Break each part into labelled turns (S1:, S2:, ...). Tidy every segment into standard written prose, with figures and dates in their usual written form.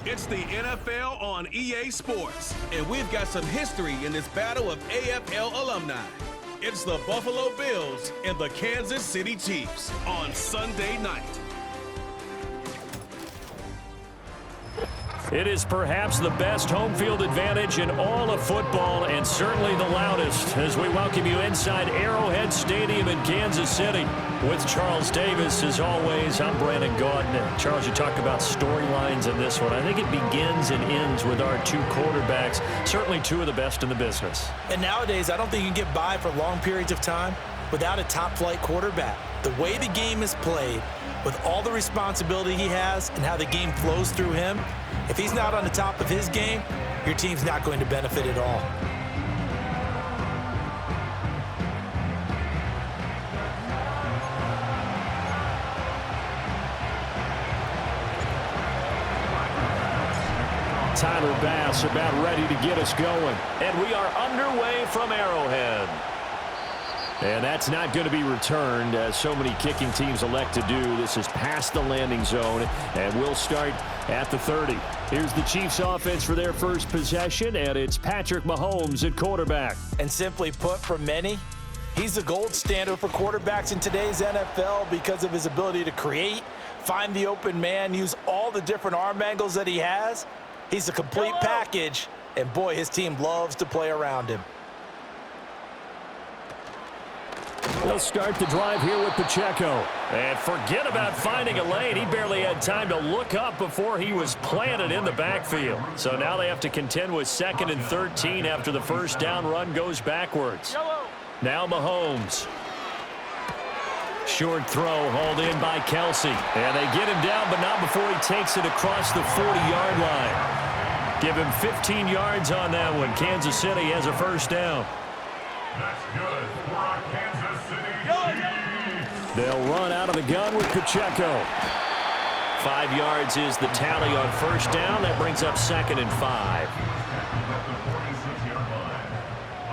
S1: It's the NFL on EA Sports, and we've got some history in this battle of AFL alumni. It's the Buffalo Bills and the Kansas City Chiefs on Sunday night.
S2: It is perhaps the best home field advantage in all of football, and certainly the loudest, as we welcome you inside Arrowhead Stadium in Kansas City. With Charles Davis, as always, I'm Brandon Gaudin. Charles, you talk about storylines in this one. I think it begins and ends with our two quarterbacks, certainly two of the best in the business.
S3: And nowadays, I don't think you can get by for long periods of time without a top-flight quarterback. The way the game is played, with all the responsibility he has and how the game flows through him, if he's not on the top of his game, your team's not going to benefit at all.
S2: Tyler Bass about ready to get us going. And we are underway from Arrowhead. And that's not going to be returned, as so many kicking teams elect to do. This is past the landing zone, and we'll start at the 30. Here's the Chiefs offense for their first possession, and it's Patrick Mahomes at quarterback.
S3: And simply put, for many, he's the gold standard for quarterbacks in today's NFL because of his ability to create, find the open man, use all the different arm angles that he has. He's a complete package, and boy, his team loves to play around him.
S2: They'll start the drive here with Pacheco. And forget about finding a lane. He barely had time to look up before he was planted in the backfield. So now they have to contend with 2nd and 13 after the first down run goes backwards. Now Mahomes. Short throw hauled in by Kelsey. And they get him down, but not before he takes it across the 40-yard line. Give him 15 yards on that one. Kansas City has a first down.
S4: That's good for our Kansas City Chiefs.
S2: They'll run out of the gun with Pacheco. 5 yards is the tally on first down. That brings up 2nd and 5.
S4: At the 46-yard line.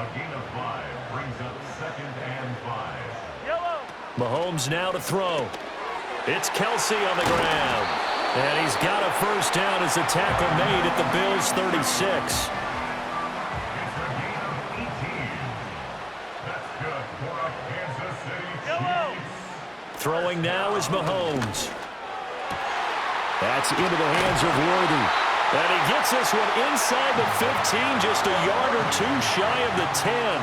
S4: A gain of 5 brings up 2nd and 5.
S2: Mahomes now to throw. It's Kelsey on the ground. And he's got a first down as a tackle made at the Bills' 36. Throwing now is Mahomes. That's into the hands of Worthy. And he gets this one inside the 15, just a yard or two shy of the 10.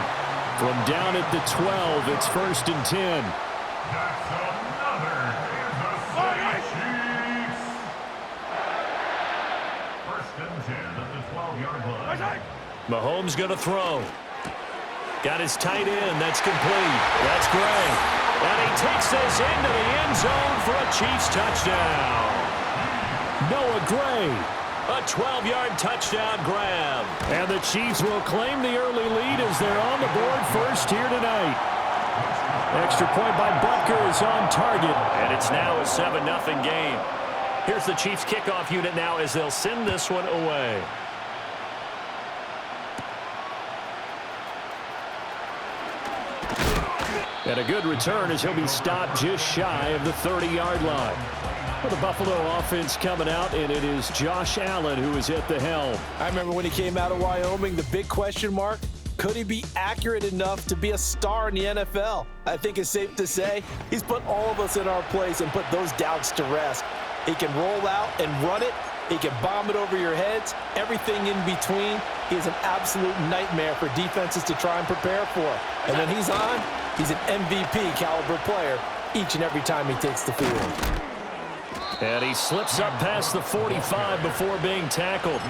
S2: From down at the 12, it's 1st and 10.
S4: That's another Kansas City Chiefs. 1st and 10 at the 12-yard line.
S2: Mahomes going to throw. Got his tight end. That's complete. That's Gray. And he takes this into the end zone for a Chiefs touchdown. Noah Gray, a 12-yard touchdown grab. And the Chiefs will claim the early lead as they're on the board first here tonight. Extra point by Butker is on target. And it's now a 7-0 game. Here's the Chiefs kickoff unit now as they'll send this one away. And a good return as he'll be stopped just shy of the 30-yard line. For the Buffalo offense coming out, and it is Josh Allen who is at the helm.
S3: I remember when he came out of Wyoming, the big question mark, could he be accurate enough to be a star in the NFL? I think it's safe to say he's put all of us in our place and put those doubts to rest. He can roll out and run it. He can bomb it over your heads. Everything in between. He is an absolute nightmare for defenses to try and prepare for. And when he's on, he's an MVP caliber player each and every time he takes the field.
S2: And he slips up past the 45 before being tackled.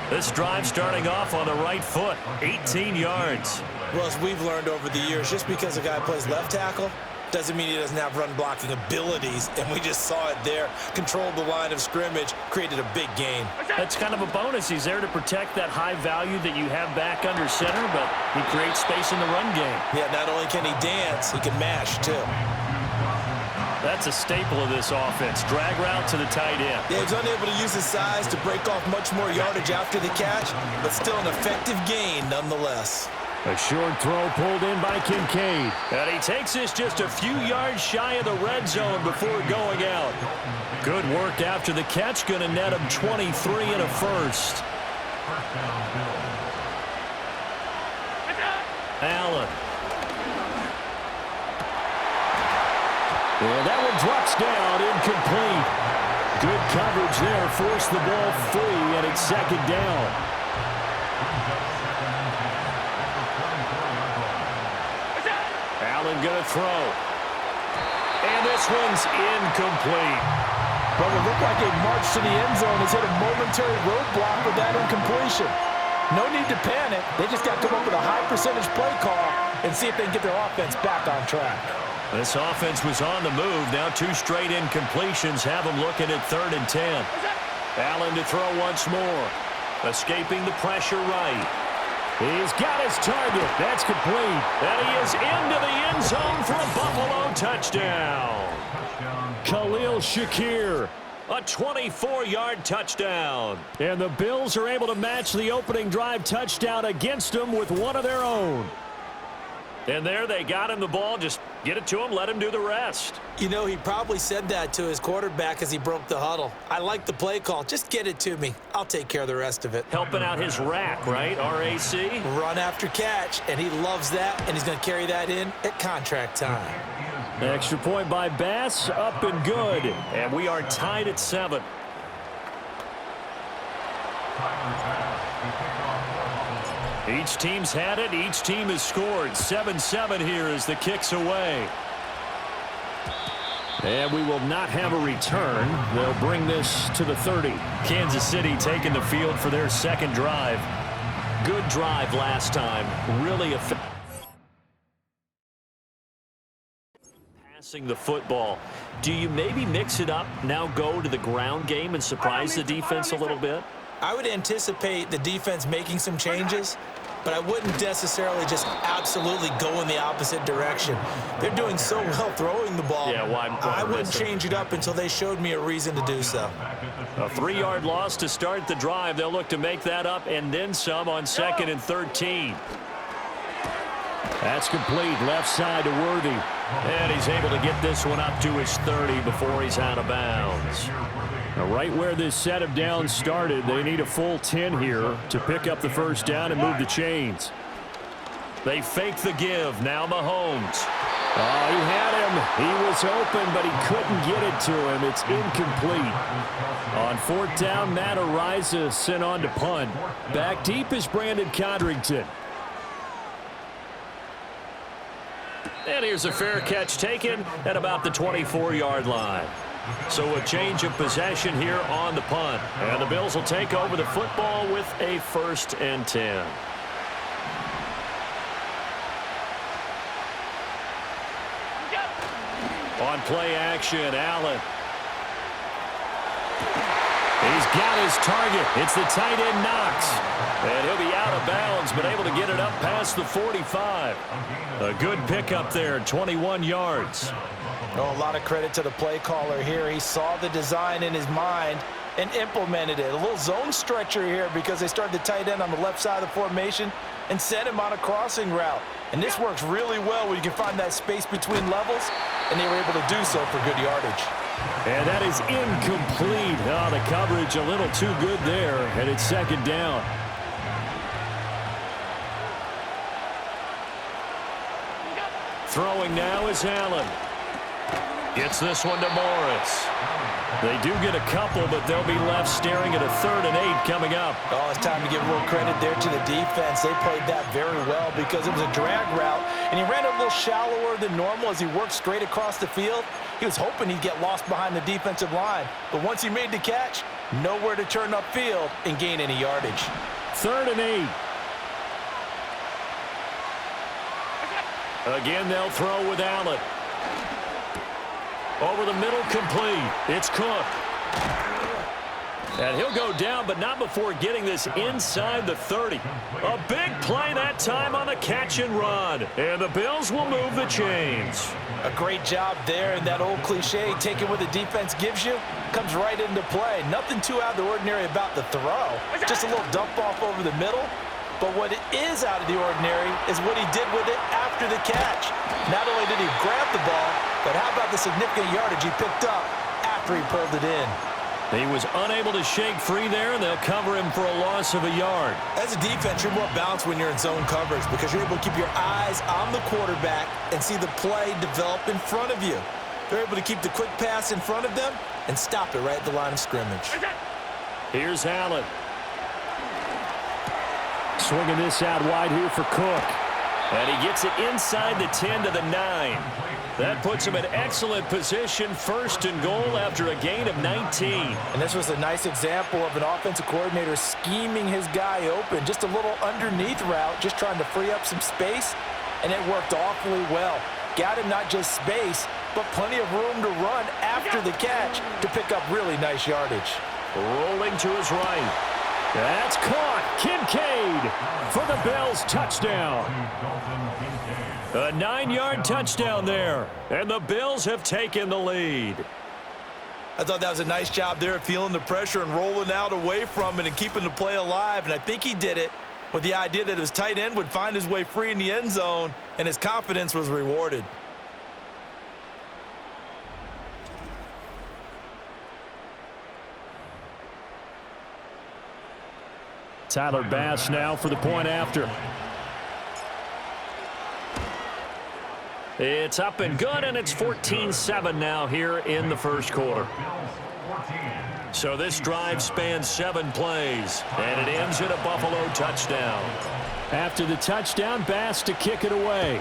S2: This drive starting off on the right foot, 18 yards.
S3: Well, as we've learned over the years, just because a guy plays left tackle doesn't mean he doesn't have run blocking abilities, and we just saw it there. Controlled the line of scrimmage, created a big gain.
S2: That's kind of a bonus. He's there to protect that high value that you have back under center, but he creates space in the run game.
S3: Yeah, not only can he dance, he can mash too.
S2: That's a staple of this offense. Drag route to the tight end.
S3: Yeah, he's unable to use his size to break off much more yardage after the catch, but still an effective gain nonetheless.
S2: A short throw pulled in by Kincaid. And he takes this just a few yards shy of the red zone before going out. Good work after the catch. Going to net him 23 and a first. Allen. And that one drops down, incomplete. Good coverage there, forced the ball free, and it's second down. Allen going to throw. And this one's incomplete.
S3: But it looked like a march to the end zone has hit a momentary roadblock with that incompletion. No need to panic. They just got to come up with a high percentage play call and see if they can get their offense back on track.
S2: This offense was on the move. Now 2 straight incompletions have them looking at 3rd and 10. Allen to throw once more. Escaping the pressure right. He's got his target. That's complete. And he is into the end zone for a Buffalo touchdown. Khalil Shakir. A 24-yard touchdown. And the Bills are able to match the opening drive touchdown against them with one of their own. And there they got him the ball. Just get it to him, let him do the rest.
S3: You know, he probably said that to his quarterback as he broke the huddle. I like the play call. Just get it to me. I'll take care of the rest of it.
S2: Helping out his rack, right? RAC?
S3: Run after catch, and he loves that, and he's going to carry that in at contract time.
S2: Extra point by Bass, up and good. And we are tied at 7. Each team's had it. Each team has scored. 7-7 here as the kick's away. And we will not have a return. They'll bring this to the 30. Kansas City taking the field for their second drive. Good drive last time. Really effective. Passing the football. Do you maybe mix it up, now go to the ground game and surprise the defense a little bit?
S3: I would anticipate the defense making some changes, but I wouldn't necessarily just absolutely go in the opposite direction. They're doing so well throwing the ball.
S2: Yeah,
S3: I wouldn't change it up until they showed me a reason to do so.
S2: A 3-yard loss to start the drive. They'll look to make that up and then some on 2nd and 13. That's complete. Left side to Worthy. And he's able to get this one up to his 30 before he's out of bounds. Now, right where this set of downs started, they need a full 10 here to pick up the first down and move the chains. They fake the give. Now Mahomes. Oh, he had him. He was open, but he couldn't get it to him. It's incomplete. On 4th down, Matt Ariza sent on to punt. Back deep is Brandon Codrington. And here's a fair catch taken at about the 24-yard line. So a change of possession here on the punt. And the Bills will take over the football with a 1st and 10. On play action, Allen. He's got his target. It's the tight end Knox. And he'll be out of bounds, but able to get it up past the 45. A good pickup there, 21 yards.
S3: Oh, a lot of credit to the play caller here. He saw the design in his mind and implemented it. A little zone stretcher here because they started the tight end on the left side of the formation and sent him on a crossing route. And this works really well where you can find that space between levels, and they were able to do so for good yardage.
S2: And that is incomplete. Oh, the coverage a little too good there, and it's 2nd down. Throwing now is Allen. Gets this one to Morris. They do get a couple, but they'll be left staring at a 3rd and 8 coming up.
S3: Oh, it's time to give a little credit there to the defense. They played that very well because it was a drag route, and he ran a little shallower than normal as he worked straight across the field. He was hoping he'd get lost behind the defensive line, but once he made the catch, nowhere to turn upfield and gain any yardage.
S2: 3rd and 8. Again, they'll throw with Allen. Over the middle, complete. It's Cook. And he'll go down, but not before getting this inside the 30. A big play that time on the catch and run. And the Bills will move the chains.
S3: A great job there, and that old cliche, taking what the defense gives you, comes right into play. Nothing too out of the ordinary about the throw. Just a little dump off over the middle, But what is out of the ordinary is what he did with it after the catch. Not only did he grab the ball, but how about the significant yardage he picked up after he pulled it in?
S2: He was unable to shake free there, and they'll cover him for a loss of a yard.
S3: As a defense, you're more balanced when you're in zone coverage because you're able to keep your eyes on the quarterback and see the play develop in front of you. They're able to keep the quick pass in front of them and stop it right at the line of scrimmage.
S2: Here's Allen. Swinging this out wide here for Cook. And he gets it inside the 10 to the 9. That puts him in excellent position, 1st and goal after a gain of 19.
S3: And this was a nice example of an offensive coordinator scheming his guy open. Just a little underneath route, just trying to free up some space, and it worked awfully well. Got him not just space, but plenty of room to run after the catch to pick up really nice yardage.
S2: Rolling to his right. That's caught. Kincaid for the Bills touchdown. A 9-yard touchdown there, and the Bills have taken the lead.
S3: I thought that was a nice job there, feeling the pressure and rolling out away from it and keeping the play alive. And I think he did it with the idea that his tight end would find his way free in the end zone, and his confidence was rewarded.
S2: Tyler Bass now for the point after. It's up and good, and it's 14-7 now here in the first quarter. So this drive spans 7 plays, and it ends in a Buffalo touchdown. After the touchdown, Bass to kick it away.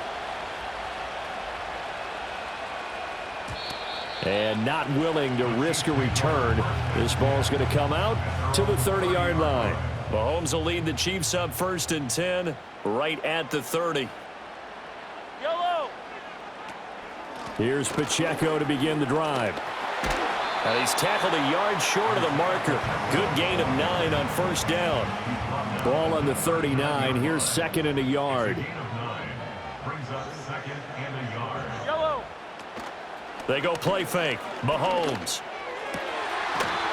S2: And not willing to risk a return. This ball's going to come out to the 30-yard line. Mahomes will lead the Chiefs up 1st and 10 right at the 30.
S5: Yellow.
S2: Here's Pacheco to begin the drive. And he's tackled a yard short of the marker. Good gain of 9 on 1st down. Ball on the 39. Here's 2nd and a yard.
S4: Brings up 2nd and a yard.
S5: Yellow.
S2: They go play fake. Mahomes.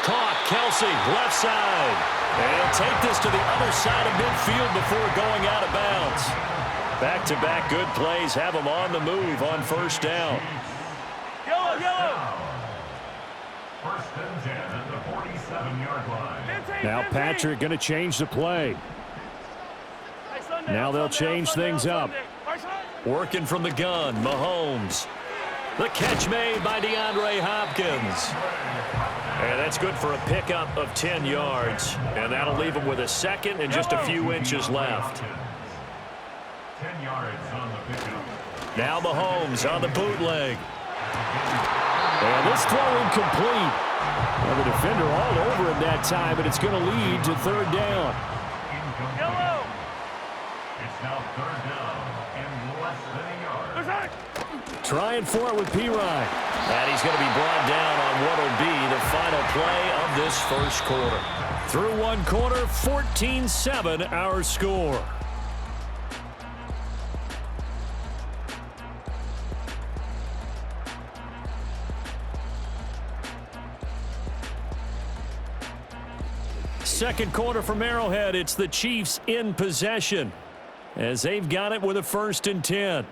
S2: Caught. Kelsey, left side. And he'll take this to the other side of midfield before going out of bounds. Back-to-back good plays have him on the move on 1st down.
S5: Yellow, yellow.
S4: 1st and 10 at the 47-yard line.
S2: Now Patrick going to change the play. Now they'll change things up. Working from the gun, Mahomes. The catch made by DeAndre Hopkins. And that's good for a pickup of 10 yards. And that'll leave him with a 2nd and just a few inches left.
S4: 10 yards on the pickup.
S2: Now Mahomes on the bootleg. And this throw incomplete. Well, the defender all over him that time, but it's going to lead to 3rd down.
S5: Yellow.
S4: It's now 3rd down and less than a yard.
S2: Trying for it with Pirine. And he's going to be brought down on what will be the final play of this 1st quarter. Through 1 quarter, 14-7 our score. Second quarter from Arrowhead, it's the Chiefs in possession as they've got it with a 1st and 10.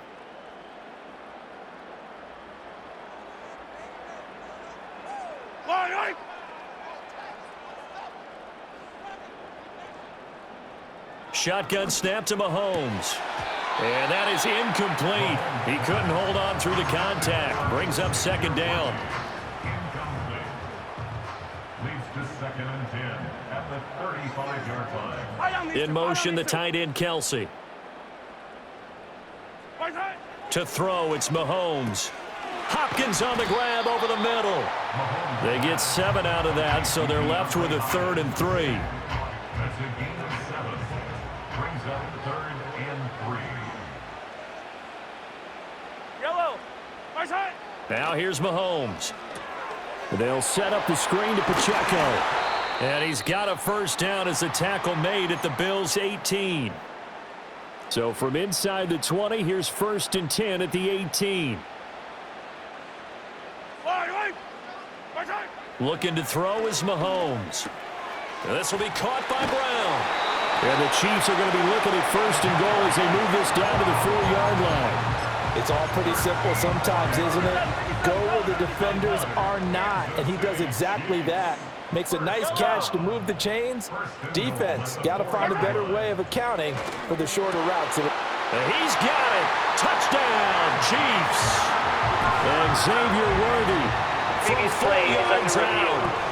S2: Shotgun snap to Mahomes. And that is incomplete. He couldn't hold on through the contact. Brings up 2nd down.
S4: Incomplete. Leads to 2nd and 10 at the 35-yard line.
S2: In motion, the tight end, Kelsey. To throw, it's Mahomes. Hopkins on the grab over the middle. They get 7 out of that, so they're left with a 3rd and 3.
S4: That's a gain of 7. Brings up 3rd and 3.
S5: Yellow.
S2: Now here's Mahomes. They'll set up the screen to Pacheco. And he's got a 1st down as the tackle made at the Bills' 18. So from inside the 20, here's 1st and 10 at the 18. Looking to throw is Mahomes. And this will be caught by Brown. And the Chiefs are going to be looking at first and goal as they move this down to the 4-yard line.
S3: It's all pretty simple sometimes, isn't it? Go where the defenders are not, and he does exactly that. Makes a nice catch to move the chains. Defense got to find a better way of accounting for the shorter routes.
S2: And he's got it. Touchdown, Chiefs. And Xavier Worthy from 4 yards out.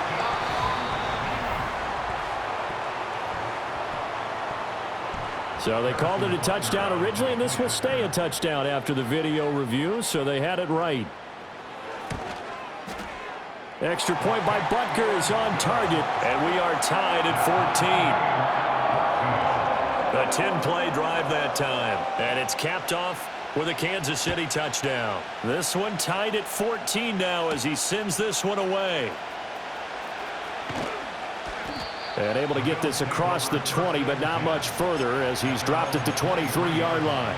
S2: So they called it a touchdown originally, and this will stay a touchdown after the video review, so they had it right. Extra point by Butker is on target, and we are tied at 14. A 10-play drive that time, and it's capped off with a Kansas City touchdown. This one tied at 14 now as he sends this one away. And able to get this across the 20, but not much further as he's dropped at the 23-yard line.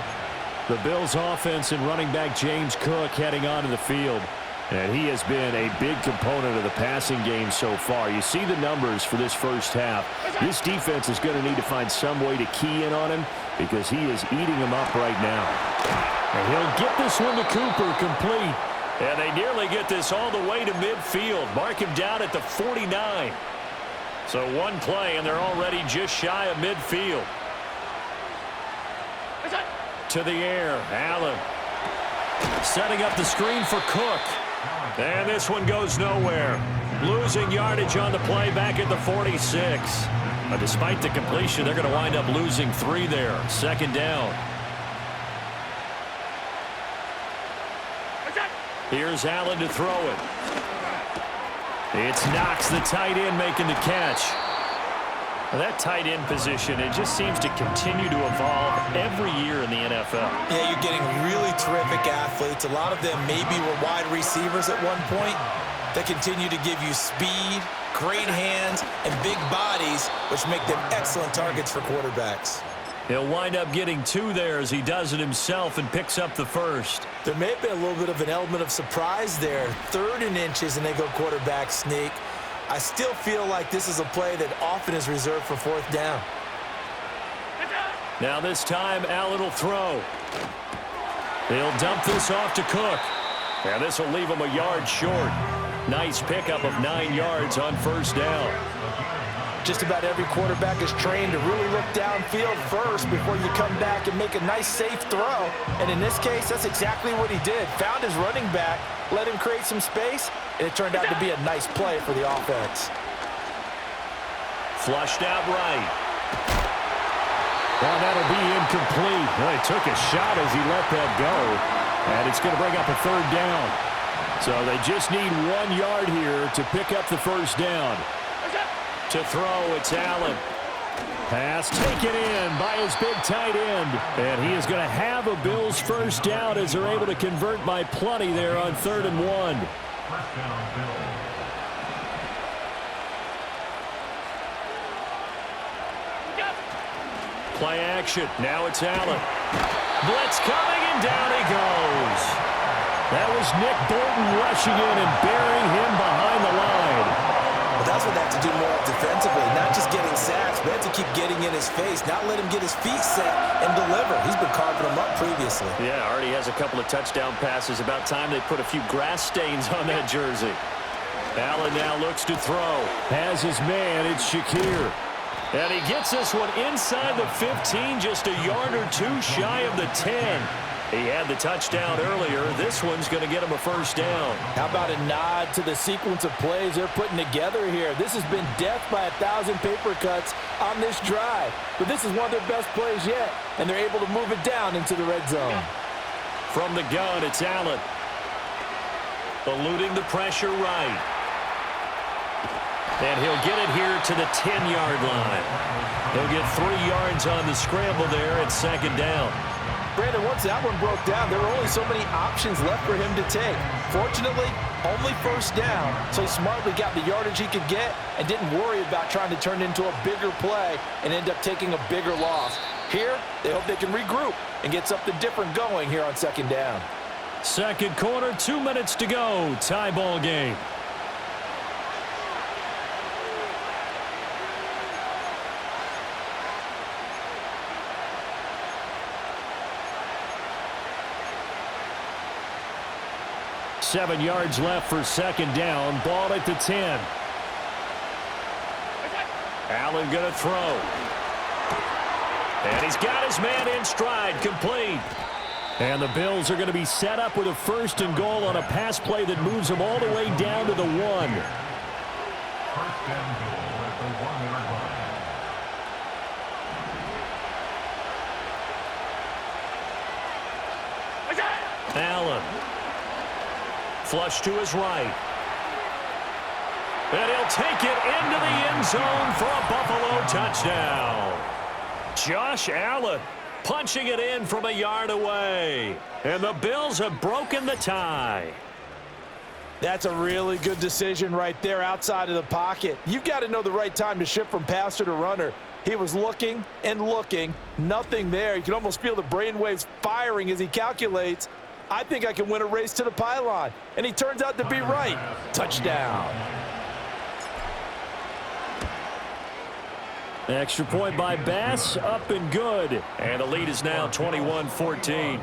S2: The Bills' offense and running back James Cook heading onto the field. And he has been a big component of the passing game so far. You see the numbers for this first half. This defense is going to need to find some way to key in on him because he is eating them up right now. And he'll get this one to Cooper complete. And they nearly get this all the way to midfield. Mark him down at the 49. So one play, and they're already just shy of midfield. To the air, Allen. Setting up the screen for Cook. And this one goes nowhere. Losing yardage on the play back at the 46. But despite the completion, they're going to wind up losing 3 there. Second down. Here's Allen to throw it. It's Knox, the tight end, making the catch. Well, that tight end position, it just seems to continue to evolve every year in the NFL.
S3: Yeah, you're getting really terrific athletes. A lot of them maybe were wide receivers at one point that continue to give you speed, great hands, and big bodies, which make them excellent targets for quarterbacks.
S2: He'll wind up getting 2 there as he does it himself and picks up the first.
S3: There may have been a little bit of an element of surprise there. 3rd and inches, and they go quarterback sneak. I still feel like this is a play that often is reserved for 4th down.
S2: Now this time, Allen will throw. He'll dump this off to Cook. And this will leave him a yard short. Nice pickup of 9 yards on first down.
S3: Just about every quarterback is trained to really look downfield first before you come back and make a nice, safe throw. And in this case, that's exactly what he did. Found his running back, let him create some space, and it turned out to be a nice play for the offense.
S2: Flushed out right. Well, that'll be incomplete. Well, he took a shot as he let that go. And it's going to bring up a 3rd down. So they just need 1 yard here to pick up the first down. To throw, it's Allen. Pass taken in by his big tight end. And he is going to have a Bills first down as they're able to convert by plenty there on 3rd and 1.
S4: First down, Bills.
S2: Play action. Now it's Allen. Blitz coming, and down he goes. That was Nick Bolton rushing in and burying him behind the line.
S3: Well, that's what they have to do more defensively, not just getting sacks, but have to keep getting in his face, not let him get his feet set and deliver. He's been carving them up previously.
S2: Yeah, already has a couple of touchdown passes. About time they put a few grass stains on that jersey. Allen now looks to throw. Has his man, it's Shakir. And he gets this one inside the 15, just a yard or 2 shy of the 10. He had the touchdown earlier. This one's going to get him a first down.
S3: How about a nod to the sequence of plays they're putting together here? This has been death by 1,000 paper cuts on this drive. But this is one of their best plays yet, and they're able to move it down into the red zone.
S2: From the gun, it's Allen. Eluding the pressure right. And he'll get it here to the 10-yard line. He'll get 3 yards on the scramble there at second down.
S3: Brandon, once that one broke down, there were only so many options left for him to take. Fortunately, only first down, so he smartly got the yardage he could get and didn't worry about trying to turn it into a bigger play and end up taking a bigger loss. Here, they hope they can regroup and get something different going here on second down.
S2: Second quarter, 2 minutes to go. Tie ball game. 7 yards left for second down. Ball at the 10. Allen going to throw. And he's got his man in stride, complete. And the Bills are going to be set up with a 1st and goal on a pass play that moves them all the way down to the 1.
S4: 1st and goal at the 1-yard line.
S2: Allen. Flush to his right. And he'll take it into the end zone for a Buffalo touchdown. Josh Allen punching it in from a yard away. And the Bills have broken the tie.
S3: That's a really good decision right there outside of the pocket. You've got to know the right time to shift from passer to runner. He was looking and looking, nothing there. You can almost feel the brainwaves firing as he calculates, I think I can win a race to the pylon. And he turns out to be right. Touchdown.
S2: Extra point by Bass, up and good. And the lead is now 21-14.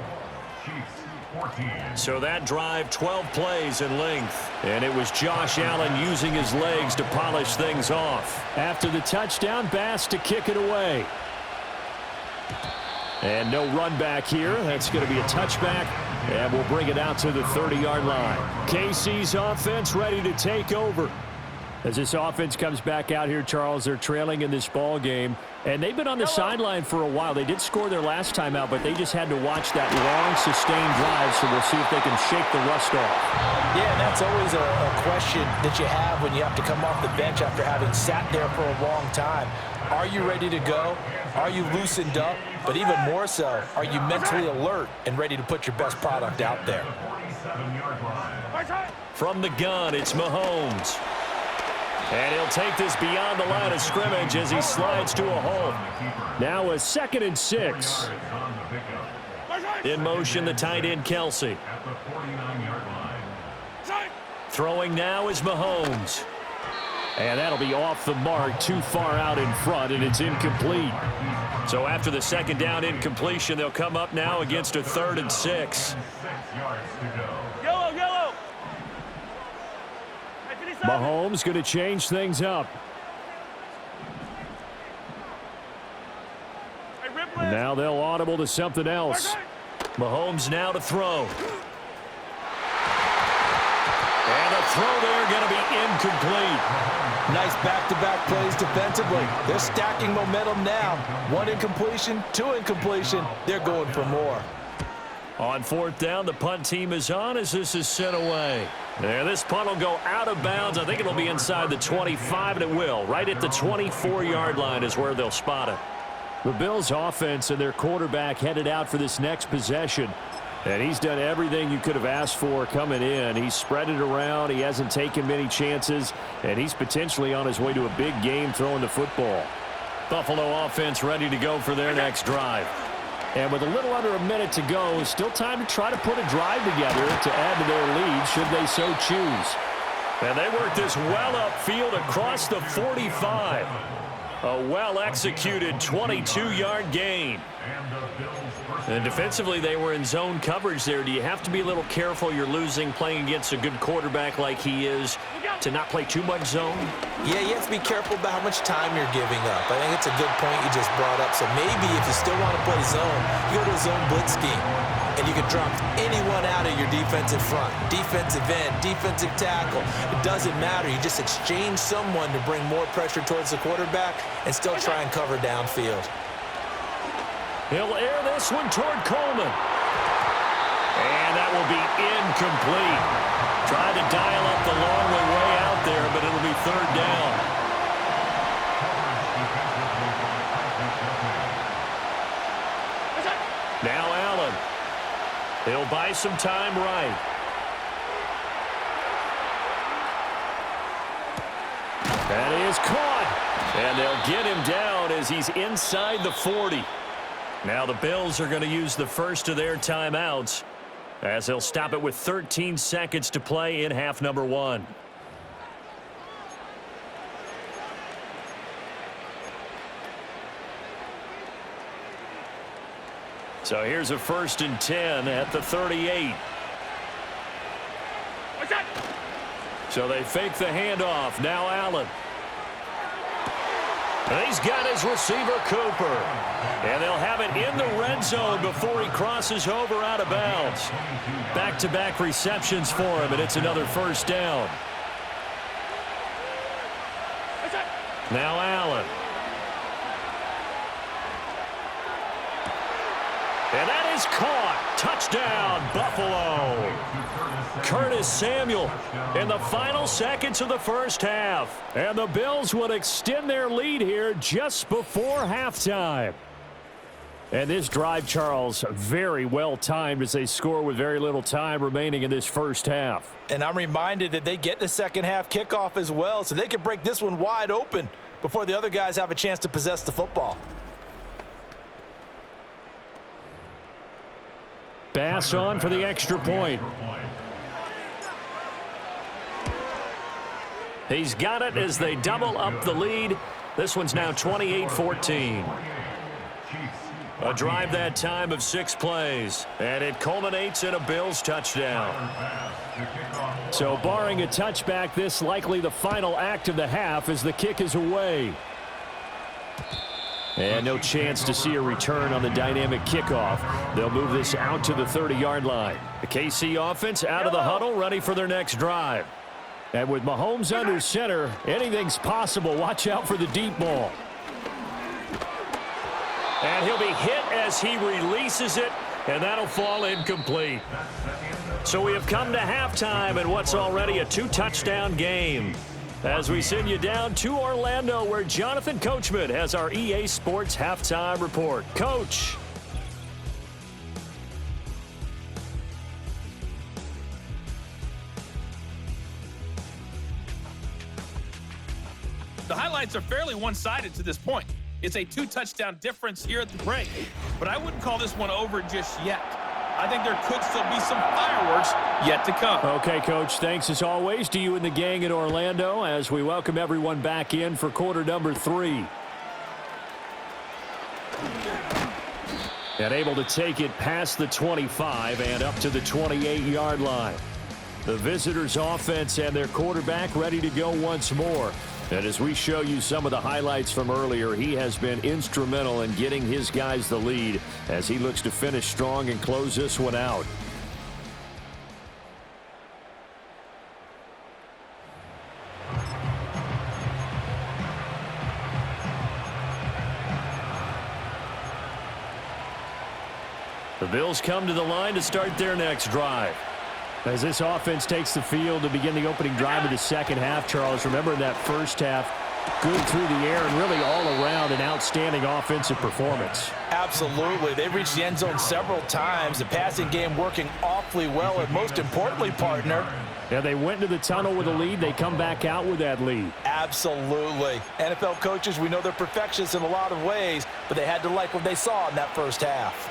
S2: So that drive, 12 plays in length. And it was Josh Allen using his legs to polish things off. After the touchdown, Bass to kick it away. And no run back here. That's going to be a touchback. And we'll bring it out to the 30-yard line. KC's offense ready to take over. As this offense comes back out here, Charles, they're trailing in this ball game, and they've been on the sideline for a while. They did score their last time out, but they just had to watch that long, sustained drive, so we'll see if they can shake the rust off.
S3: Yeah, and that's always a question that you have when you have to come off the bench after having sat there for a long time. Are you ready to go? Are you loosened up? But even more so, are you mentally alert and ready to put your best product out there?
S2: From the gun, it's Mahomes. And he'll take this beyond the line of scrimmage as he slides to a hole. Now a 2nd and 6. In motion, the tight end, Kelsey. Throwing now is Mahomes. And that'll be off the mark, too far out in front, and it's incomplete. So after the 2nd down incompletion, they'll come up now against a 3rd and 6.
S5: Yellow, yellow.
S2: Mahomes going to change things up. Now they'll audible to something else. Mahomes now to throw. And a throw there going to be incomplete.
S3: Nice back-to-back plays defensively. They're stacking momentum now. 1 incompletion, 2 incompletion. They're going for more.
S2: On 4th down, the punt team is on as this is sent away. And this punt will go out of bounds. I think it'll be inside the 25, and it will. Right at the 24-yard line is where they'll spot it. The Bills' offense and their quarterback headed out for this next possession. And he's done everything you could have asked for coming in. He's spread it around. He hasn't taken many chances. And he's potentially on his way to a big game throwing the football. Buffalo offense ready to go for their next drive. And with a little under a minute to go, still time to try to put a drive together to add to their lead should they so choose. And they work this well upfield across the 45. A well-executed 22-yard gain. And defensively, they were in zone coverage there. Do you have to be a little careful? You're losing playing against a good quarterback like he is to not play too much zone?
S3: Yeah, you have to be careful about how much time you're giving up. I think it's a good point you just brought up. So maybe if you still want to play zone, you go to a zone blitz scheme. And you can drop anyone out of your defensive front. Defensive end, defensive tackle. It doesn't matter. You just exchange someone to bring more pressure towards the quarterback and still try and cover downfield.
S2: He'll air this one toward Coleman. And that will be incomplete. Tried to dial up the long way out there, but it'll be 3rd down. Now Allen. He'll buy some time right. That is caught. And they'll get him down as he's inside the 40. Now the Bills are going to use the first of their timeouts as they'll stop it with 13 seconds to play in half number 1. So here's a 1st and 10 at the 38. So they fake the handoff. Now Allen. And he's got his receiver, Cooper. And they'll have it in the red zone before he crosses over out of bounds. Back-to-back receptions for him, and it's another first down. Now Allen. And that is caught. Touchdown, Buffalo. Curtis Samuel in the final seconds of the first half. And the Bills would extend their lead here just before halftime. And this drive, Charles, very well timed as they score with very little time remaining in this first half.
S3: And I'm reminded that they get the second half kickoff as well, so they can break this one wide open before the other guys have a chance to possess the football.
S2: Bass on for the extra point. He's got it as they double up the lead. This one's now 28-14. A drive that time of 6 plays, and it culminates in a Bills touchdown. So barring a touchback, this likely the final act of the half as the kick is away. And no chance to see a return on the dynamic kickoff. They'll move this out to the 30-yard line. The KC offense out of the huddle, ready for their next drive. And with Mahomes under center, anything's possible. Watch out for the deep ball. And he'll be hit as he releases it, and that'll fall incomplete. So we have come to halftime in what's already a 2-touchdown game. As we send you down to Orlando, where Jonathan Coachman has our EA Sports Halftime Report. Coach.
S6: The highlights are fairly one-sided to this point. It's a 2-touchdown difference here at the break, but I wouldn't call this one over just yet. I think there could still be some fireworks yet to come.
S2: Okay, Coach, thanks as always to you and the gang in Orlando as we welcome everyone back in for quarter number 3. And able to take it past the 25 and up to the 28-yard line. The visitors' offense and their quarterback ready to go once more. And as we show you some of the highlights from earlier, he has been instrumental in getting his guys the lead as he looks to finish strong and close this one out. The Bills come to the line to start their next drive. As this offense takes the field to begin the opening drive of the second half, Charles, remember in that first half, good through the air and really all around an outstanding offensive performance.
S3: Absolutely. They reached the end zone several times. The passing game working awfully well, and most importantly, partner,
S2: yeah, they went into the tunnel with a lead. They come back out with that lead.
S3: Absolutely. NFL coaches, we know they're perfectionists in a lot of ways, but they had to like what they saw in that first half.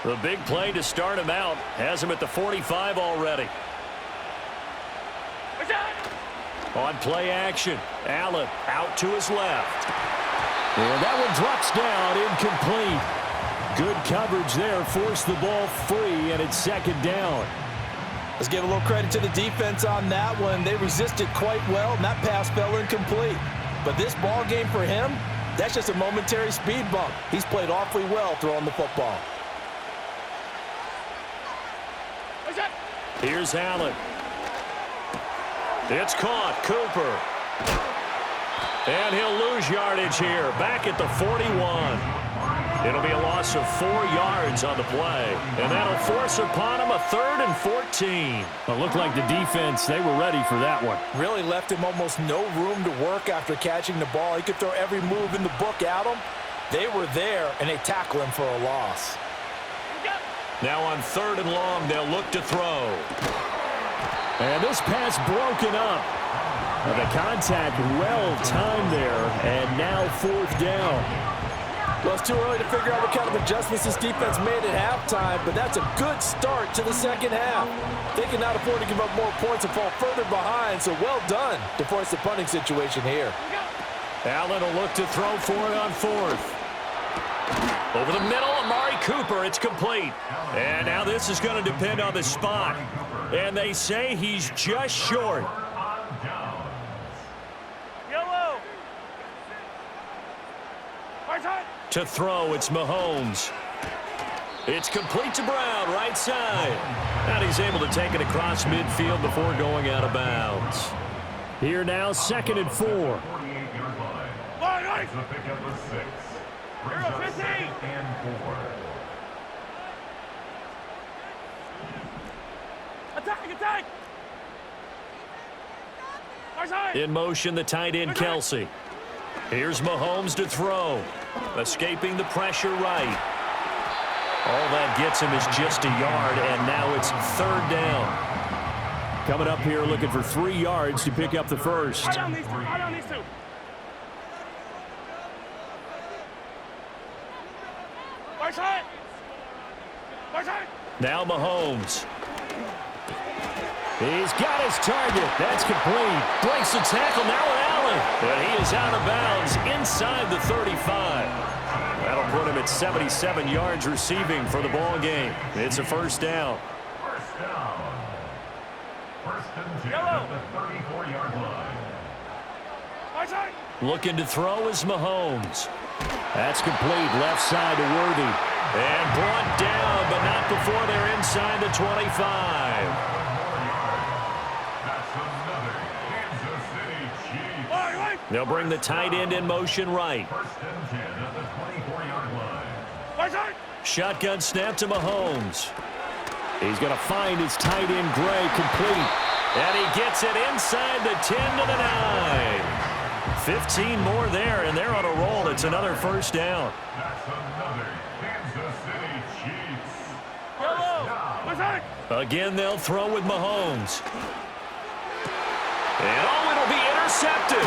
S2: The big play to start him out has him at the 45 already. On play action, Allen out to his left. And that one drops down, incomplete. Good coverage there, forced the ball free, and it's second down.
S3: Let's give a little credit to the defense on that one. They resisted quite well, and that pass fell incomplete. But this ball game for him, that's just a momentary speed bump. He's played awfully well throwing the football.
S2: Here's Allen. It's caught. Cooper. And he'll lose yardage here. Back at the 41. It'll be a loss of 4 yards on the play. And that'll force upon him a 3rd and 14. It looked like the defense, they were ready for that one.
S3: Really left him almost no room to work after catching the ball. He could throw every move in the book at him. They were there, and they tackle him for a loss.
S2: Now on 3rd and long, they'll look to throw. And this pass broken up. The contact well timed there, and now 4th down.
S3: Well, it's too early to figure out what kind of adjustments this defense made at halftime, but that's a good start to the second half. They can not afford to give up more points and fall further behind, so well done to force the punting situation here.
S2: Allen will look to throw for it on 4th. Over the middle, Amari Cooper. It's complete. And now this is going to depend on the spot. And they say he's just short.
S5: Yellow.
S2: To throw, it's Mahomes. It's complete to Brown, right side. And he's able to take it across midfield before going out of bounds. Here now, 2nd and 4.
S4: 48-yard line. It's a pickup of 6. Brings up
S5: 15.
S4: 2nd and 4.
S5: Attack!
S2: In motion, the tight end, Kelsey. Here's Mahomes to throw. Escaping the pressure right. All that gets him is just a yard, and now it's 3rd down.
S7: Coming up here looking for 3 yards to pick up the first.
S5: I don't need to. Right side.
S2: Now Mahomes. He's got his target. That's complete. Breaks the tackle. Now Allen. But he is out of bounds inside the 35. That'll put him at 77 yards receiving for the ball game. It's a 1st down.
S4: First down. 1st and 10 at the 34-yard line.
S5: Right side.
S2: Looking to throw is Mahomes. That's complete. Left side to Worthy. And brought down, but not before they're inside the 25. They'll bring the tight end in motion right.
S4: 1st and 10 at the 24-yard line.
S5: Right side.
S2: Shotgun snap to Mahomes. He's going to find his tight end, Gray, complete. And he gets it inside the 10 to the 9. 15 more there, and they're on a roll. It's another 1st down.
S4: That's another Kansas City Chiefs.
S5: Right side.
S2: Again, they'll throw with Mahomes. And oh, it'll be intercepted.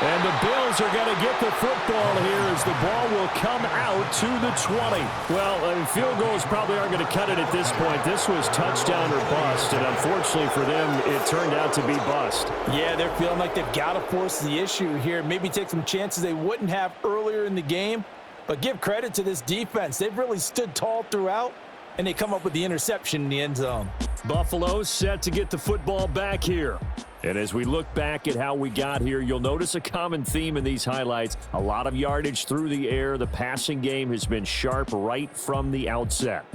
S7: And the Bills are going to get the football here as the ball will come out to the 20. Well, field goals probably aren't going to cut it at this point. This was touchdown or bust, and unfortunately for them, it turned out to be bust.
S3: Yeah, they're feeling like they've got to force the issue here. Maybe take some chances they wouldn't have earlier in the game. But give credit to this defense. They've really stood tall throughout, and they come up with the interception in the end zone.
S7: Buffalo set to get the football back here.
S2: And as we look back at how we got here, you'll notice a common theme in these highlights. A lot of yardage through the air. The passing game has been sharp right from the outset.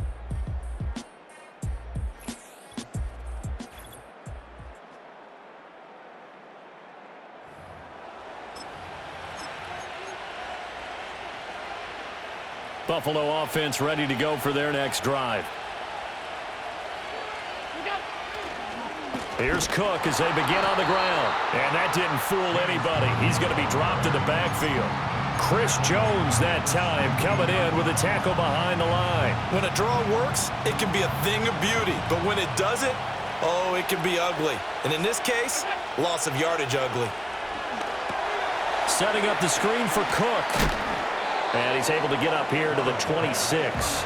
S2: Buffalo offense ready to go for their next drive. Here's Cook as they begin on the ground. And that didn't fool anybody. He's going to be dropped in the backfield. Chris Jones that time coming in with a tackle behind the line.
S3: When a draw works, it can be a thing of beauty. But when it doesn't, oh, it can be ugly. And in this case, loss of yardage ugly.
S2: Setting up the screen for Cook. And he's able to get up here to the 26.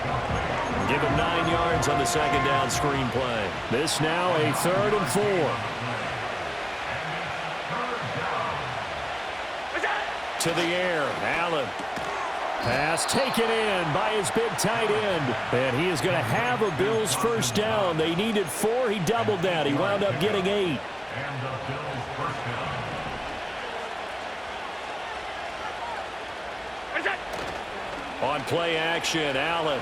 S2: Give him 9 yards on the 2nd down screen play.
S7: This now a 3rd and 4.
S2: To the air, Allen. Pass taken in by his big tight end. And he is going to have a Bills 1st down. They needed 4. He doubled that. He wound up getting 8.
S4: And the Bills 1st down.
S2: On play action, Allen.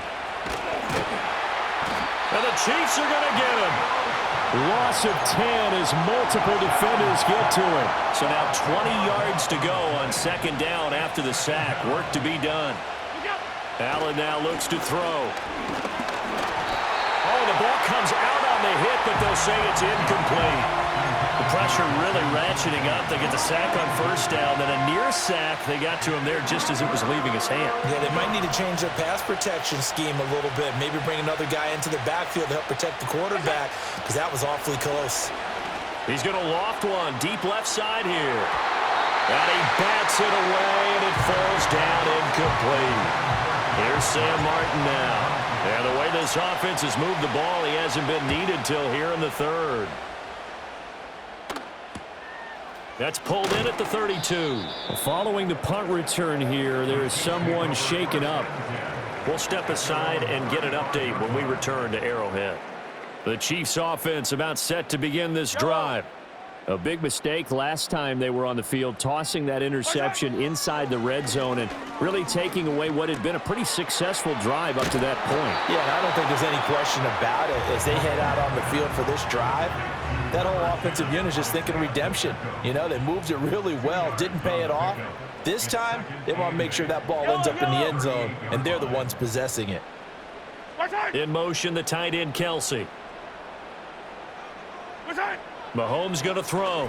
S2: And the Chiefs are going to get him.
S7: Loss of 10 as multiple defenders get to him.
S2: So now 20 yards to go on 2nd down after the sack. Work to be done. Allen now looks to throw. Oh, the ball comes out on the hit, but they'll say it's incomplete. The pressure really ratcheting up. They get the sack on 1st down. Then a near sack. They got to him there just as it was leaving his hand.
S3: Yeah, they might need to change their pass protection scheme a little bit. Maybe bring another guy into the backfield to help protect the quarterback, because that was awfully close.
S2: He's going to loft one deep left side here. And he bats it away, and it falls down incomplete. Here's Sam Martin now. And the way this offense has moved the ball, he hasn't been needed till here in the 3rd. That's pulled in at the 32.
S7: Following the punt return here, there is someone shaken up.
S2: We'll step aside and get an update when we return to Arrowhead.
S7: The Chiefs offense about set to begin this drive. A big mistake last time they were on the field, tossing that interception inside the red zone and really taking away what had been a pretty successful drive up to that point.
S3: Yeah, and I don't think there's any question about it. As they head out on the field for this drive, that whole offensive unit is just thinking redemption. You know, they moved it really well, didn't pay it off. This time, they want to make sure that ball ends up in the end zone, and they're the ones possessing it.
S2: In motion, the tight end, Kelsey. Mahomes going to throw.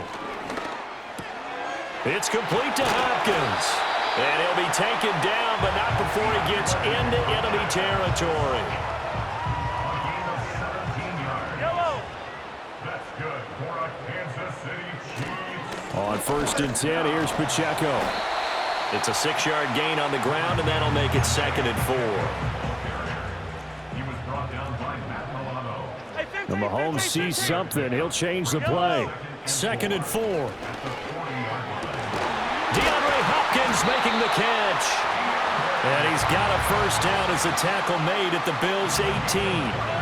S2: It's complete to Hopkins. And he'll be taken down, but not before he gets into enemy territory.
S4: That's good for a Kansas City Chiefs.
S7: On 1st and 10, here's Pacheco.
S2: It's a 6-yard gain on the ground, and that'll make it 2nd and 4.
S4: He was brought down by Matt Milano.
S7: The Mahomes sees something. He'll change the play.
S2: 2nd and 4. DeAndre Hopkins making the catch. And he's got a first down as the tackle made at the Bills' 18.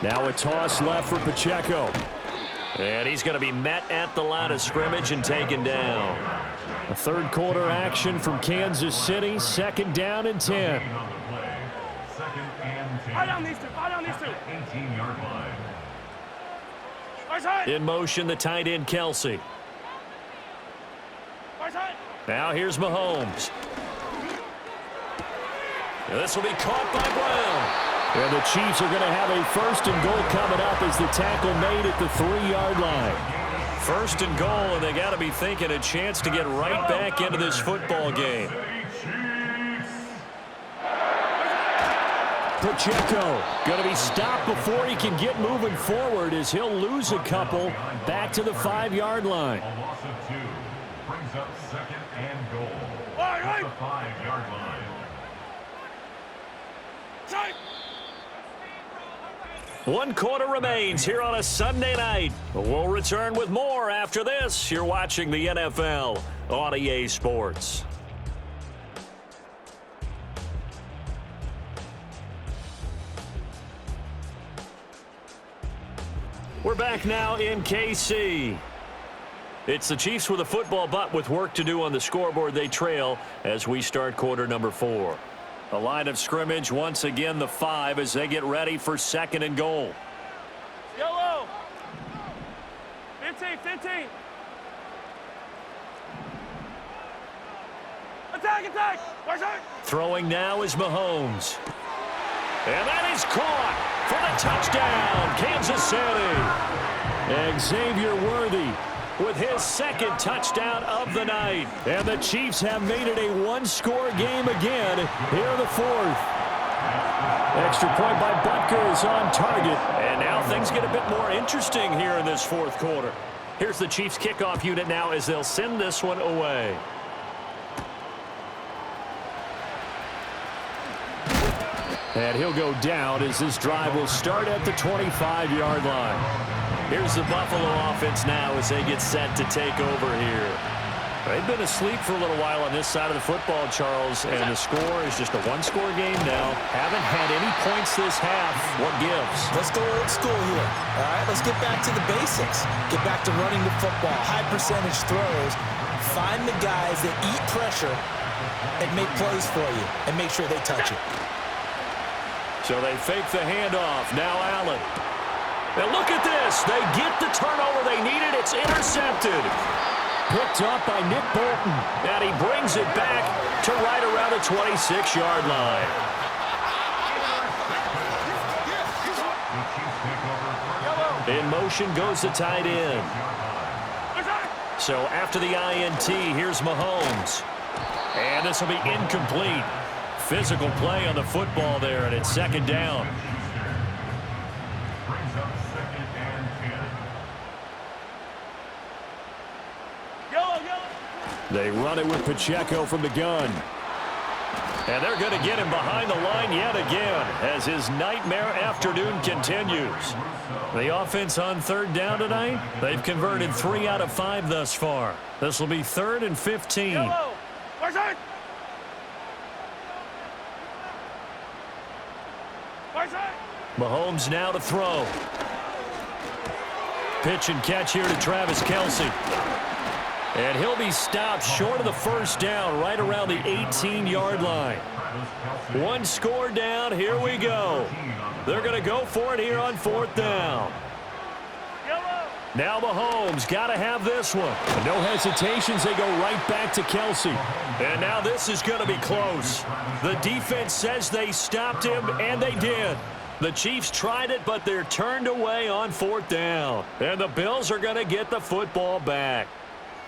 S7: Now a toss left for Pacheco.
S2: And he's going to be met at the line of scrimmage and taken down.
S7: A third quarter action from Kansas City. 2nd down and 10.
S5: Eye down these two.
S4: 18-yard line.
S2: In motion, the tight end, Kelsey. Now here's Mahomes. And this will be caught by Brown.
S7: And the Chiefs are going to have a 1st and goal coming up as the tackle made at the 3-yard line.
S2: 1st and goal, and they got to be thinking a chance to get right back into this football game.
S7: Pacheco going to be stopped before he can get moving forward as he'll lose a couple back to the 5-yard line.
S4: A loss of 2 brings up 2nd and goal at the 5-yard line.
S2: One quarter remains here on a Sunday night. We'll return with more after this. You're watching the NFL on EA Sports. We're back now in KC. It's the Chiefs with a football, but with work to do on the scoreboard. They trail as we start quarter number 4. The line of scrimmage, once again, the 5 as they get ready for 2nd and goal.
S5: Yellow. 15. Attack.
S2: Throwing now is Mahomes. And that is caught for the touchdown, Kansas City.
S7: Xavier Worthy
S2: with his 2nd touchdown of the night.
S7: And the Chiefs have made it a 1-score game again here in the 4th. Extra point by Butker is on target.
S2: And now things get a bit more interesting here in this 4th quarter. Here's the Chiefs kickoff unit now as they'll send this one away.
S7: And he'll go down as this drive will start at the 25-yard line.
S2: Here's the Buffalo offense now as they get set to take over here. They've been asleep for a little while on this side of the football, Charles, and the score is just a 1-score game now. Haven't had any points this half. What gives?
S3: Let's go old school here. All right, let's get back to the basics. Get back to running the football, high percentage throws. Find the guys that eat pressure and make plays for you and make sure they touch it.
S2: So they fake the handoff. Now Allen. Now look at this. They get the turnover they needed. It's intercepted.
S7: Picked up by Nick Bolton.
S2: And he brings it back to right around the 26-yard line. In motion goes the tight end. So after the INT, here's Mahomes. And this will be incomplete. Physical play on the football there, and it's 2nd down.
S4: Brings up 2nd and 10.
S5: Yellow.
S7: They run it with Pacheco from the gun.
S2: And they're going to get him behind the line yet again as his nightmare afternoon continues. The offense on third down tonight, they've converted 3 out of 5 thus far. This will be 3rd and 15.
S5: Yellow. Far side. Far side.
S2: Mahomes now to throw. Pitch and catch here to Travis Kelce. And he'll be stopped short of the first down right around the 18-yard line. 1 score down. Here we go. They're going to go for it here on 4th down.
S5: Yellow.
S2: Now Mahomes got to have this one.
S7: No hesitations. They go right back to Kelce.
S2: And now this is going to be close. The defense says they stopped him, and they did. The Chiefs tried it, but they're turned away on 4th down. And the Bills are going to get the football back.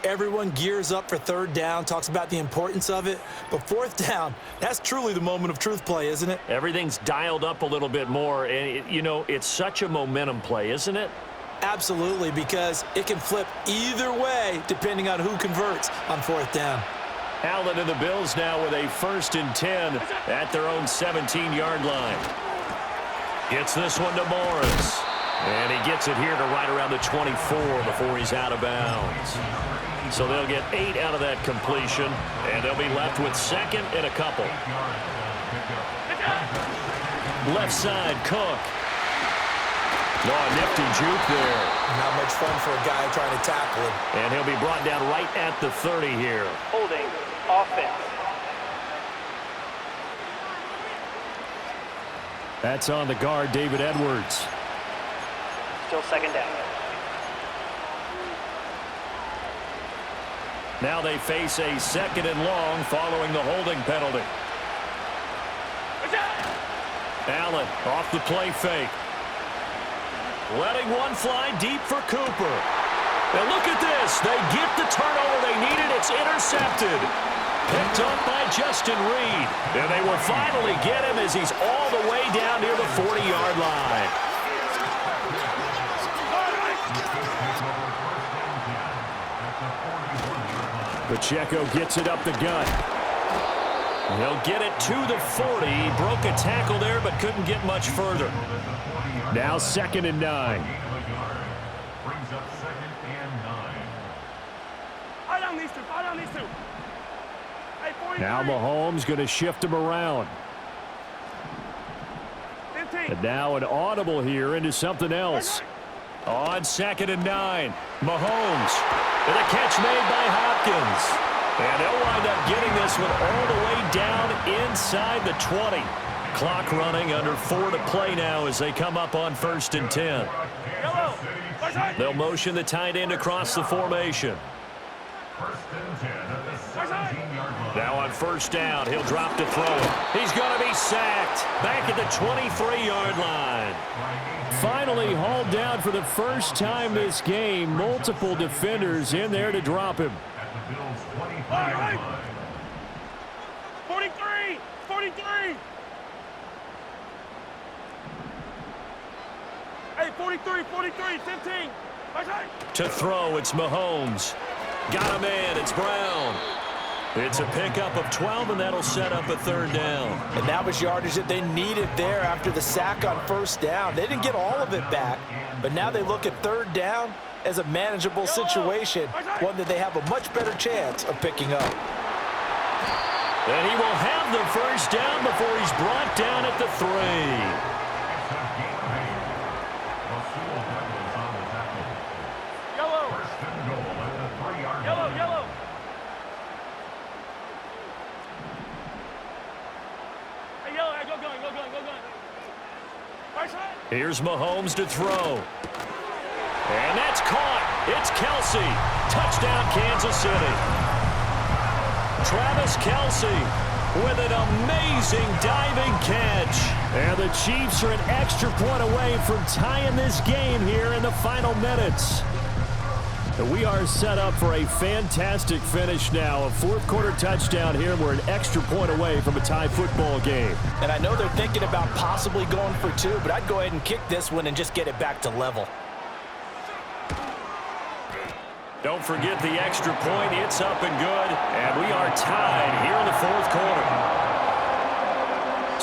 S3: Everyone gears up for 3rd down, talks about the importance of it. But 4th down, that's truly the moment of truth play, isn't it?
S2: Everything's dialed up a little bit more. And, it's such a momentum play, isn't it?
S3: Absolutely, because it can flip either way depending on who converts on 4th down.
S2: Allen and the Bills now with a 1st and 10 at their own 17-yard line. Gets this one to Morris. And he gets it here to right around the 24 before he's out of bounds. So they'll get 8 out of that completion, and they'll be left with 2nd and a couple. Left side, Cook. No, a nifty juke there.
S3: Not much fun for a guy trying to tackle him.
S2: And he'll be brought down right at the 30 here.
S5: Holding. Offense.
S7: That's on the guard, David Edwards.
S5: Still 2nd down.
S2: Now they face a 2nd and long following the holding penalty. Allen off the play fake. Letting one fly deep for Cooper. And look at this. They get the turnover they needed. It's intercepted. Picked up by Justin Reed. And they will finally get him as he's all the way down near the 40-yard line.
S7: Pacheco gets it up the gut.
S2: He'll get it to the 40. He broke a tackle there but couldn't get much further.
S7: Now 2nd and 9.
S4: Brings up 2nd and 9.
S5: Fire down these two. Fire down these two. Hey, 43.
S7: Now Mahomes going to shift him around.
S5: 15.
S7: And now an audible here into something else.
S2: On 2nd and 9, Mahomes. And a catch made by Hopkins. And they'll wind up getting this one all the way down inside the 20. Clock running, under 4 to play now as they come up on 1st and 10.
S5: Yellow. Far side.
S2: They'll motion the tight end across the formation.
S4: 1st and 10 at the 17-yard line.
S2: Now on 1st down, he'll drop to throw it. He's going to be sacked back at the 23-yard line.
S7: Finally hauled down for the first time this game. Multiple defenders in there to drop him.
S4: At the Bills' 25-yard
S5: Right.
S4: line.
S5: 43. 43. Hey, 43. 43. 15. Far side.
S2: To throw, it's Mahomes. Got a man, it's Brown. It's a pickup of 12, and that'll set up a 3rd down.
S3: And that was yardage that they needed there after the sack on 1st down. They didn't get all of it back, but now they look at 3rd down as a manageable situation, one that they have a much better chance of picking up.
S2: And he will have the 1st down before he's brought down at the 3.
S5: Yellow.
S4: 1st and goal at the 3-yard line.
S5: Yellow. Yellow. Hey, yellow. Hey, go going. Go going. Go going. Far side.
S2: Here's Mahomes to throw. And that's caught. It's Kelce. Touchdown, Kansas City. Travis Kelce with an amazing diving catch.
S7: And the Chiefs are an extra point away from tying this game here in the final minutes. And we are set up for a fantastic finish now. A 4th quarter touchdown here. We're an extra point away from a tie football game.
S3: And I know they're thinking about possibly going for 2, but I'd go ahead and kick this one and just get it back to level.
S2: Don't forget the extra point. It's up and good. And we are tied here in the 4th quarter.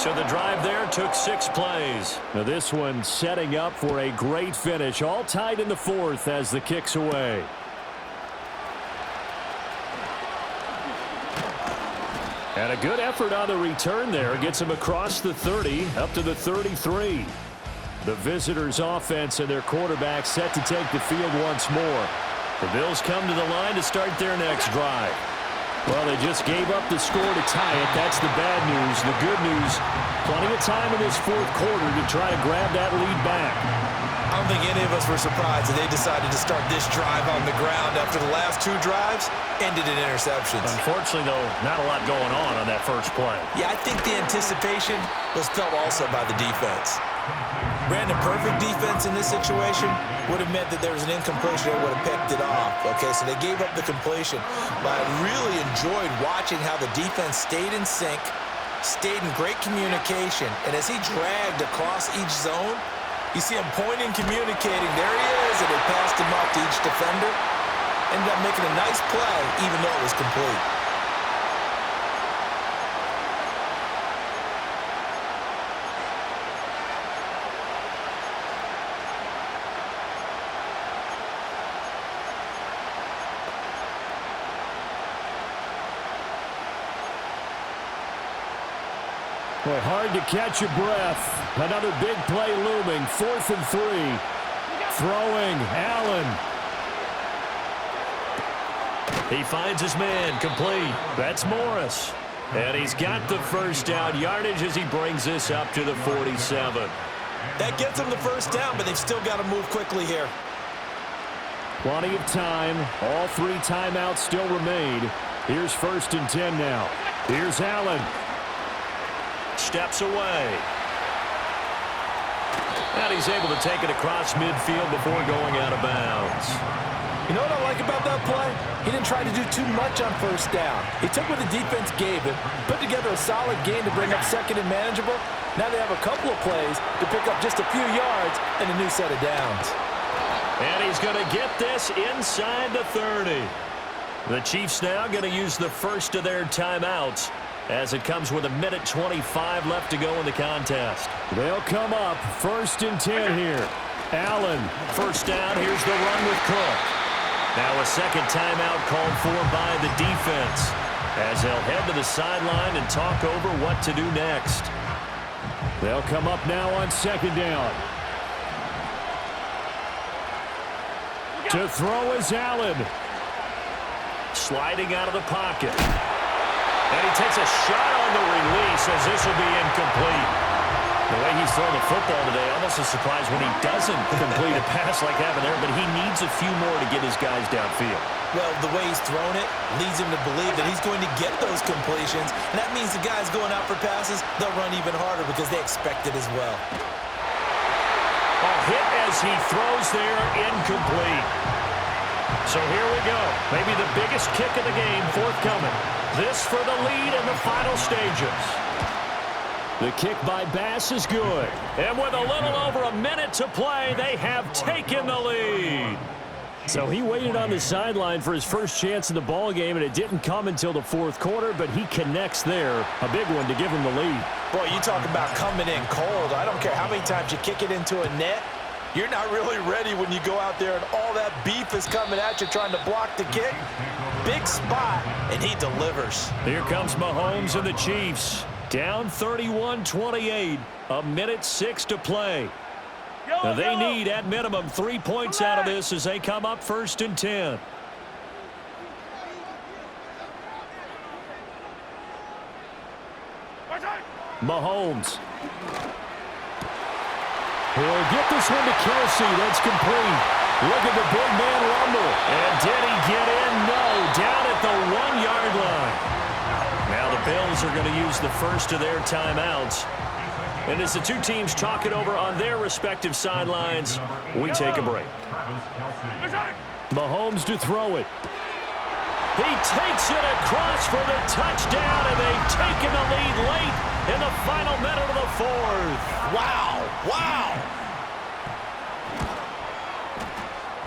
S2: So the drive there took 6 plays.
S7: Now this one setting up for a great finish. All tied in the fourth as the kick's away. And a good effort on the return there. Gets him across the 30, up to the 33. The visitors' offense and their quarterback set to take the field once more. The Bills come to the line to start their next drive. Well, they just gave up the score to tie it. That's the bad news. The good news, plenty of time in this fourth quarter to try to grab that lead back.
S3: I don't think any of us were surprised that they decided to start this drive on the ground after the last 2 drives ended in interceptions.
S2: Unfortunately, though, not a lot going on that first play.
S3: Yeah, I think the anticipation was felt also by the defense. Brandon, perfect defense in this situation would have meant that there was an incompletion. They would have picked it off. Okay, so they gave up the completion. But I really enjoyed watching how the defense stayed in sync, stayed in great communication. And as he dragged across each zone, you see him pointing, communicating. There he is, and they passed him off to each defender. Ended up making a nice play, even though it was complete.
S7: Boy, hard to catch your breath. Another big play looming. 4th and 3. Throwing, Allen.
S2: He finds his man, complete. That's Morris. And he's got the first down yardage as he brings this up to the 47.
S3: That gets them the first down, but they've still got to move quickly here.
S7: Plenty of time. All 3 timeouts still remain. Here's 1st and 10 now. Here's Allen.
S2: Steps away. And he's able to take it across midfield before going out of bounds.
S3: You know what I like about that play? He didn't try to do too much on first down. He took what the defense gave him, put together a solid game to bring up 2nd and manageable. Now they have a couple of plays to pick up just a few yards and a new set of downs.
S2: And he's going to get this inside the 30. The Chiefs now going to use the first of their timeouts, as it comes with 1:25 left to go in the contest.
S7: They'll come up 1st and 10 here. Allen.
S2: First down, here's the run with Cook. Now a second timeout called for by the defense, as they'll head to the sideline and talk over what to do next.
S7: They'll come up now on 2nd down. To throw is Allen.
S2: Sliding out of the pocket. And he takes a shot on the release as this will be incomplete. The way he's throwing the football today, almost a surprise when he doesn't complete a pass like that there, but he needs a few more to get his guys downfield.
S3: Well, the way he's thrown it leads him to believe that he's going to get those completions, and that means the guys going out for passes, they'll run even harder because they expect it as well.
S2: A hit as he throws there, incomplete. So here we go. Maybe the biggest kick of the game forthcoming. This for the lead in the final stages.
S7: The kick by Bass is good.
S2: And with a little over a minute to play, they have taken the lead.
S7: So he waited on the sideline for his first chance in the ball game, and it didn't come until the 4th quarter, but he connects there. A big one to give him the lead.
S3: Boy, you talk about coming in cold. I don't care how many times you kick it into a net. You're not really ready when you go out there and all that beef is coming at you trying to block the kick. Big spot, and he delivers.
S2: Here comes Mahomes and the Chiefs. Down 31-28. 1:06 to play. Now they need, at minimum, 3 points out of this as they come up 1st and 10.
S7: Mahomes. He'll get this one to Kelsey. That's complete. Look at the big man rumble.
S2: And did he get in? No. Down at the 1-yard line. Now the Bills are going to use the first of their timeouts. And as the two teams talk it over on their respective sidelines, we take a break.
S7: Mahomes to throw it.
S2: He takes it across for the touchdown, and they've taken the lead late in the final minute of the 4th.
S3: Wow. Wow.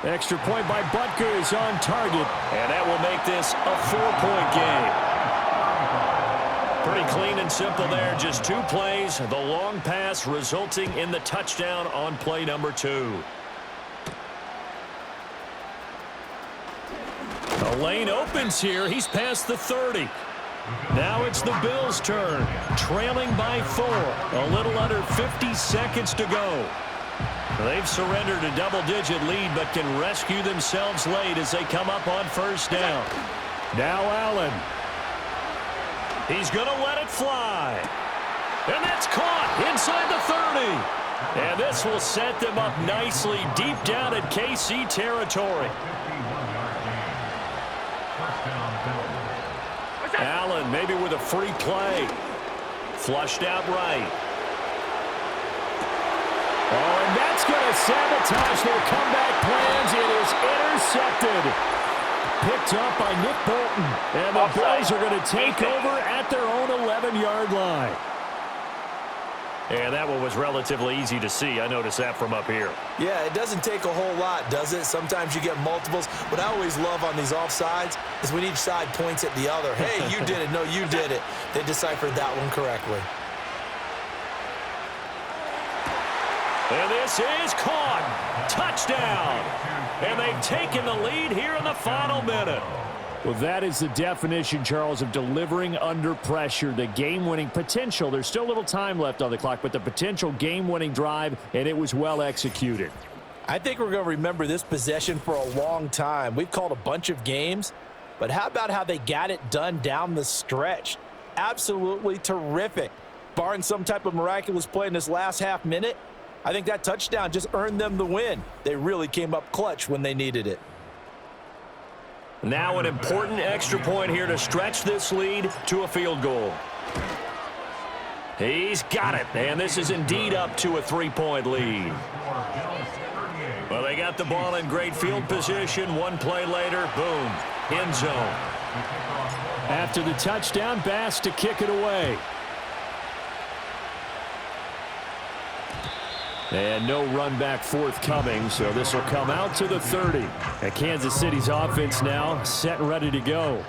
S7: Extra point by Butker is on target.
S2: And that will make this a 4-point game. Pretty clean and simple there. Just 2 plays. The long pass resulting in the touchdown on play number 2. The lane opens here. He's past the 30. Now it's the Bills' turn, trailing by 4. A little under 50 seconds to go. They've surrendered a double-digit lead, but can rescue themselves late as they come up on first down.
S7: Now Allen.
S2: He's going to let it fly. And that's caught inside the 30. And this will set them up nicely deep down in KC territory. Allen maybe with a free play. Flushed out right.
S7: Oh, and that's going to sabotage their comeback plans. It is intercepted. Picked up by Nick Bolton. And the Bills are going to take over at their own 11-yard line.
S2: And that one was relatively easy to see. I noticed that from up here.
S3: Yeah, it doesn't take a whole lot, does it? Sometimes you get multiples. What I always love on these offsides is when each side points at the other. Hey, you did it. No, you did it. They deciphered that one correctly.
S2: And this is caught. Touchdown. And they've taken the lead here in the final minute.
S7: Well, that is the definition, Charles, of delivering under pressure. The game-winning potential. There's still a little time left on the clock, but the potential game-winning drive, and it was well executed.
S3: I think we're going to remember this possession for a long time. We've called a bunch of games, but how about how they got it done down the stretch? Absolutely terrific. Barring some type of miraculous play in this last half minute, I think that touchdown just earned them the win. They really came up clutch when they needed it.
S2: Now an important extra point here to stretch this lead to a field goal. He's got it, and this is indeed up to a 3-point lead. Well, they got the ball in great field position. One play later, boom, end zone.
S7: After the touchdown, Bass to kick it away. And no run back forthcoming, so this will come out to the 30. And Kansas City's offense now set and ready to go.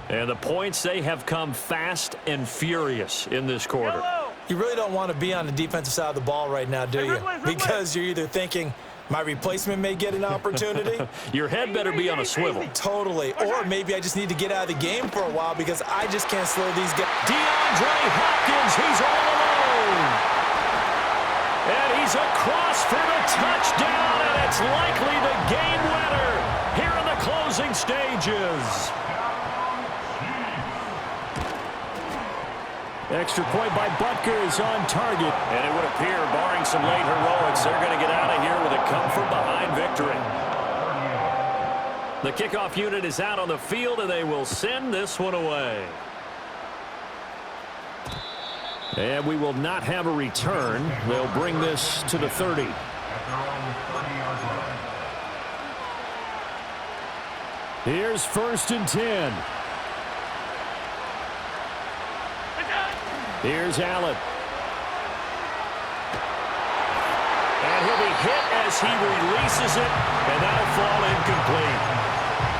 S2: And the points, they have come fast and furious in this quarter.
S3: You really don't want to be on the defensive side of the ball right now, do you? Because you're either thinking, my replacement may get an opportunity.
S2: Your head better be on a swivel.
S3: Totally. Or maybe I just need to get out of the game for a while because I just can't slow these guys.
S2: DeAndre Hopkins, he's all alone. And he's across for the touchdown, and it's likely the game winner here in the closing stages.
S7: Extra point by Butker is on target.
S2: And it would appear, barring some late heroics, they're going to get out of here with a come-from-behind victory. The kickoff unit is out on the field, and they will send this one away.
S7: And we will not have a return. They'll bring this to the 30. Here's 1st and 10. Here's Allen.
S2: And he'll be hit as he releases it, and that'll fall incomplete.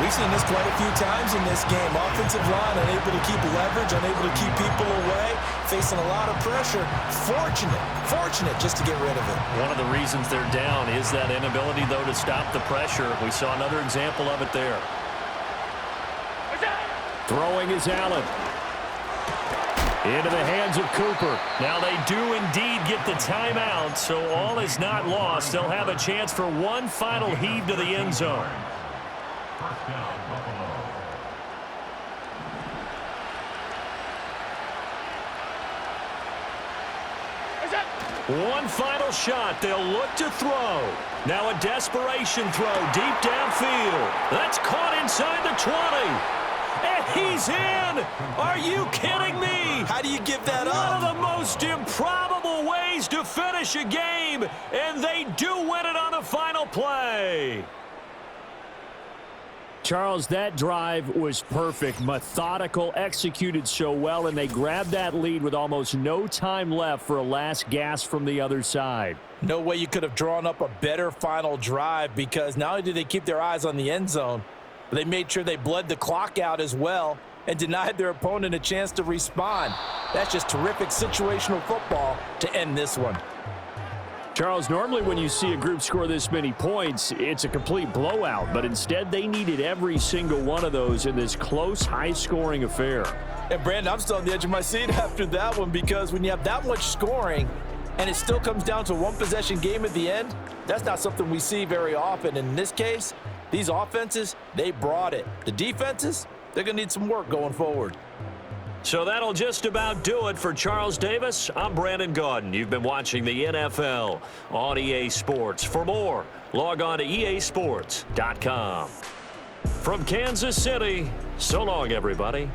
S3: We've seen this quite a few times in this game. Offensive line unable to keep leverage, unable to keep people away, facing a lot of pressure. Fortunate just to get rid of it.
S2: One of the reasons they're down is that inability, though, to stop the pressure. We saw another example of it there.
S7: Throwing is Allen. Into the hands of Cooper.
S2: Now they do indeed get the timeout, so all is not lost. They'll have a chance for one final heave to the end zone.
S4: First down, Buffalo.
S2: One final shot. They'll look to throw. Now a desperation throw deep downfield. That's caught inside the 20. And he's in! Are you kidding me?
S3: How do you give that up?
S2: One of the most improbable ways to finish a game, and they do win it on the final play.
S7: Charles, that drive was perfect, methodical, executed so well, and they grabbed that lead with almost no time left for a last gasp from the other side.
S3: No way you could have drawn up a better final drive because not only did they keep their eyes on the end zone, but they made sure they bled the clock out as well. and denied their opponent a chance to respond. That's just terrific situational football to end this one.
S7: Charles, normally when you see a group score this many points, it's a complete blowout, but instead they needed every single one of those in this close, high-scoring affair.
S3: And Brandon, I'm still on the edge of my seat after that one, because when you have that much scoring and it still comes down to a one-possession game at the end, that's not something we see very often. In this case, these offenses, they brought it. The defenses, they're going to need some work going forward.
S2: So that'll just about do it for Charles Davis. I'm Brandon Gaudin. You've been watching the NFL on EA Sports. For more, log on to easports.com. From Kansas City, so long, everybody.